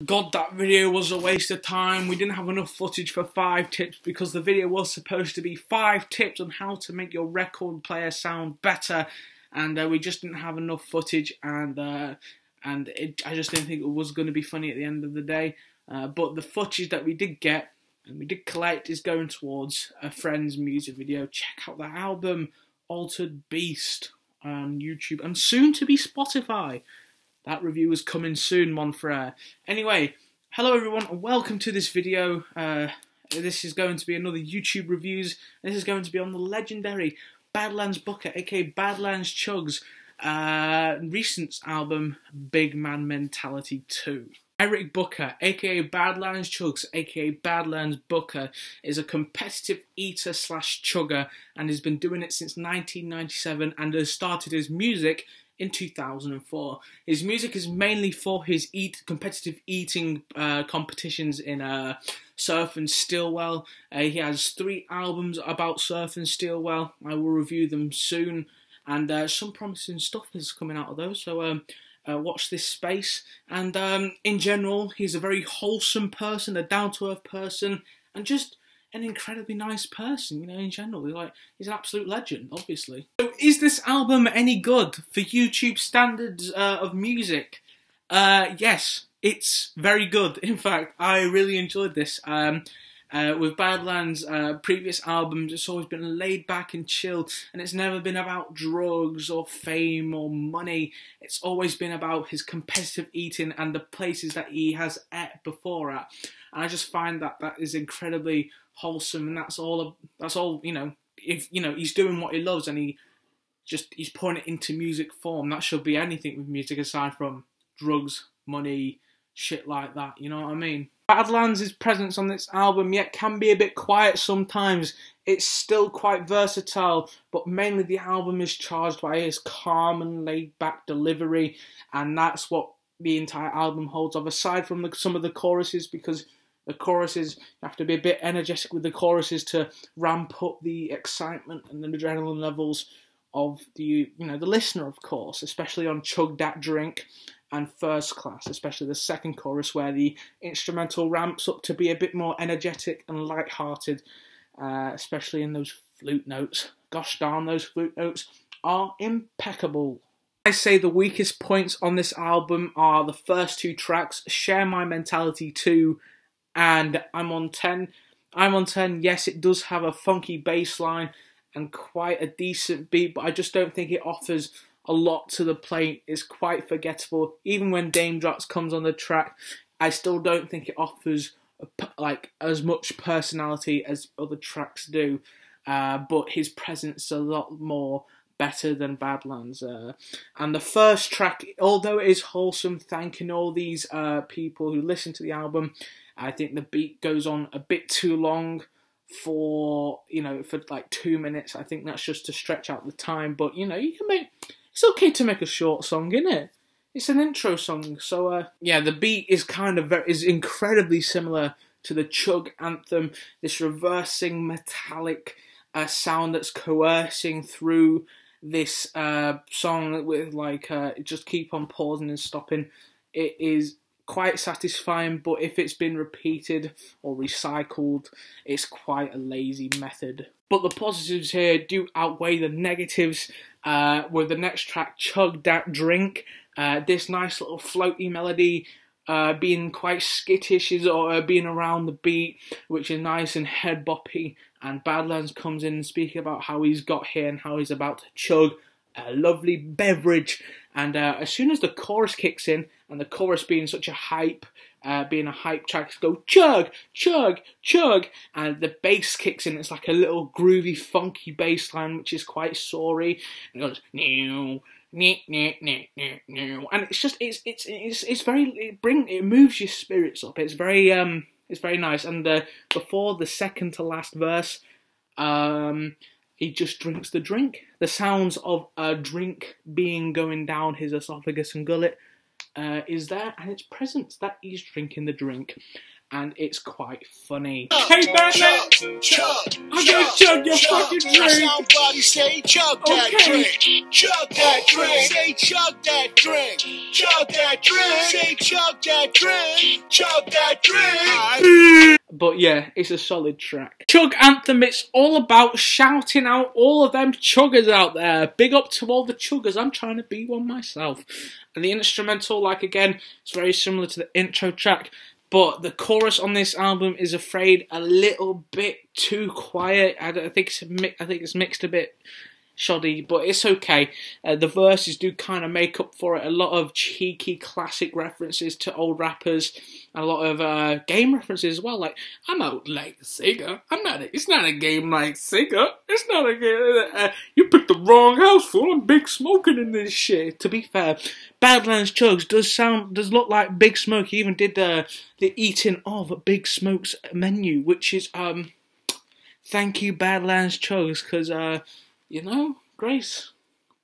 God, that video was a waste of time. We didn't have enough footage for 5 tips because the video was supposed to be 5 tips on how to make your record player sound better, and we just didn't have enough footage, and I just didn't think it was going to be funny at the end of the day. But the footage that we did get and we did collect is going towards a friend's music video. Check out that album, Altered Beast, on YouTube and soon to be Spotify. That review is coming soon, mon frere. Anyway, hello everyone and welcome to this video. This is going to be another YouTube reviews. This is going to be on the legendary Badlands Booker, aka Badlands Chugs, recent album, Big Man Mentality 2. Eric Booker, aka Badlands Chugs, aka Badlands Booker, is a competitive eater slash chugger and has been doing it since 1997 and has started his music in 2004. His music is mainly for his competitive eating competitions in surf and Stillwell. He has 3 albums about surf and Stillwell. I will review them soon, and some promising stuff is coming out of those, so watch this space. And in general, he's a very wholesome person, a down-to-earth person, and just an incredibly nice person, you know, in general. He's an absolute legend, obviously. So is this album any good for YouTube standards of music? Yes, it's very good. In fact, I really enjoyed this. With Badlands' previous albums, it's always been laid back and chill, and it's never been about drugs or fame or money. It's always been about his competitive eating and the places that he has ate before at. And I just find that that is incredibly wholesome, and that's all. You know, if you know he's doing what he loves and he's putting it into music form. That should be anything with music aside from drugs, money, shit like that. You know what I mean? Badlands' presence on this album yet can be a bit quiet sometimes. It's still quite versatile, but mainly the album is charged by his calm and laid-back delivery, and that's what the entire album holds of, aside from some of the choruses, because the choruses, you have to be a bit energetic with the choruses to ramp up the excitement and the adrenaline levels of the listener, of course, especially on Chug Dat Drink and First Class, especially the second chorus where the instrumental ramps up to be a bit more energetic and light-hearted, especially in those flute notes. Gosh darn, those flute notes are impeccable. I say the weakest points on this album are the first 2 tracks, Share My Mentality 2 and I'm on 10. I'm on 10, yes, it does have a funky bass line and quite a decent beat, but I just don't think it offers a lot to the plate. It's quite forgettable. Even when Dame Drops comes on the track, I still don't think it offers like as much personality as other tracks do. But his presence is a lot more better than Badlands. And the first track, although it is wholesome, thanking all these people who listen to the album, I think the beat goes on a bit too long for like 2 minutes. I think that's just to stretch out the time. But you can make. It's okay to make a short song, isn't it? It's an intro song, so yeah, the beat is is incredibly similar to the Chug anthem. This reversing metallic sound that's coercing through this song with just keep on pausing and stopping. It is quite satisfying, but if it's been repeated or recycled, it's quite a lazy method. But the positives here do outweigh the negatives. With the next track, Chug Dat Drink, this nice little floaty melody, being quite skittish, or being around the beat, which is nice and head boppy. And Badlands comes in and speaking about how he's got here and how he's about to chug a lovely beverage. And as soon as the chorus kicks in, and the chorus being such a hype, being a hype track, go chug, chug, chug, and the bass kicks in. It's like a little groovy, funky bass line, which is quite soary. And it goes new, and it's just it's very it moves your spirits up. It's very nice. And before the second to last verse, he just drinks the drink. The sounds of a drink going down his esophagus and gullet is there, and it's present that he's drinking the drink. and it's quite funny. Hey Badlands, I'm gonna chug your fucking drink. Somebody say chug that drink. Chug that drink. Say chug that drink. Chug that drink. Say chug that drink. Chug that drink. But yeah, it's a solid track. Chug Anthem, it's all about shouting out all of them chuggers out there. Big up to all the chuggers, I'm trying to be one myself. And the instrumental, like again, it's very similar to the intro track, but the chorus on this album is afraid a little bit too quiet. I think it's mixed a bit shoddy, but it's okay. The verses do kind of make up for it. A lot of cheeky classic references to old rappers, and a lot of game references as well. Like, I'm out like Sega. It's not a game like Sega. It's not a game. You picked the wrong house, fool. I'm Big Smoking in this shit. To be fair, Badlands Chugs does look like Big Smoke. He even did the eating of Big Smoke's menu, which is thank you Badlands Chugs, because you know, grace,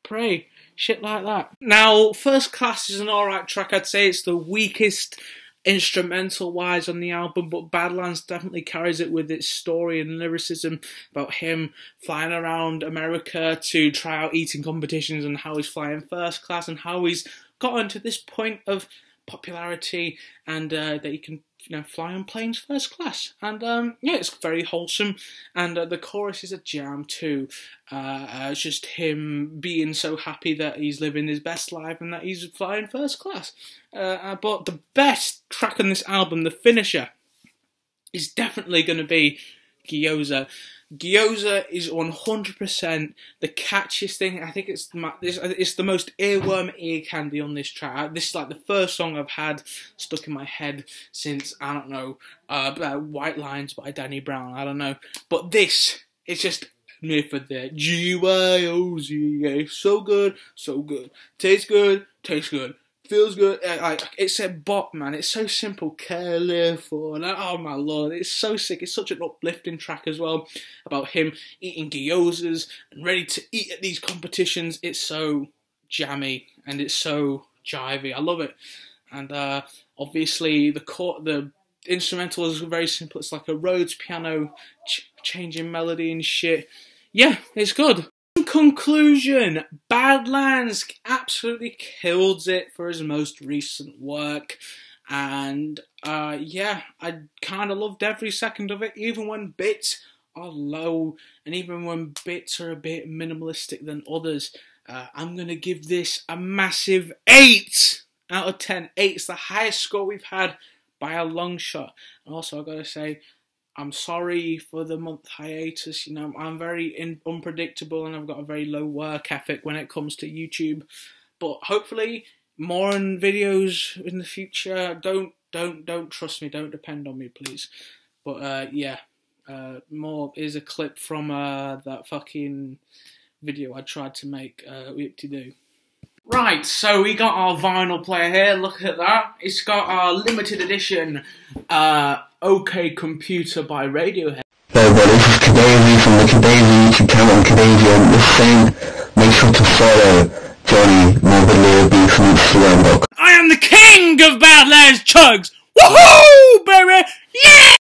pray, shit like that. Now, First Class is an alright track. I'd say it's the weakest instrumental-wise on the album, but Badlands definitely carries it with its story and lyricism about him flying around America to try out eating competitions, and how he's flying first class, and how he's gotten to this point of popularity, and that he can, you know, fly on planes first class. And yeah, it's very wholesome, and the chorus is a jam too. It's just him being so happy that he's living his best life and that he's flying first class. But the best track on this album, the finisher, is definitely going to be GYOZA. GYOZA is 100% the catchiest thing. I think it's the most earworm ear candy on this track. This is like the first song I've had stuck in my head since, I don't know, White Lines by Danny Brown, I don't know. But this is just me for the GYOZA. So good, so good. Tastes good, feels good. It's a bop, man. It's so simple. California. Oh my lord, it's so sick. It's such an uplifting track as well, about him eating gyozas and ready to eat at these competitions. It's so jammy and it's so jivey. I love it. And obviously the instrumental is very simple. It's like a Rhodes piano changing melody and shit. Yeah, it's good. In conclusion, Badlands absolutely kills it for his most recent work, and yeah, I kind of loved every second of it, even when bits are low and even when bits are a bit minimalistic than others. I'm going to give this a massive 8 out of 10. 8's the highest score we've had by a long shot. And also, I've got to say, I'm sorry for the month hiatus. You know, I'm very unpredictable, and I've got a very low work ethic when it comes to YouTube. But hopefully, more on videos in the future. Don't trust me. Don't depend on me, please. But yeah, more is a clip from that fucking video I tried to make. Whip-de-doo. Right, so we got our vinyl player here. Look at that. It's got our limited edition OK Computer by Radiohead. Hello everybody, this is Kadazy from the Kadazy YouTube channel on Kadazy, and this saying, make sure to follow Johnny Morbidly Obese on Instagram. I am the king of Badlands Chugs! Woohoo, baby! Yeah!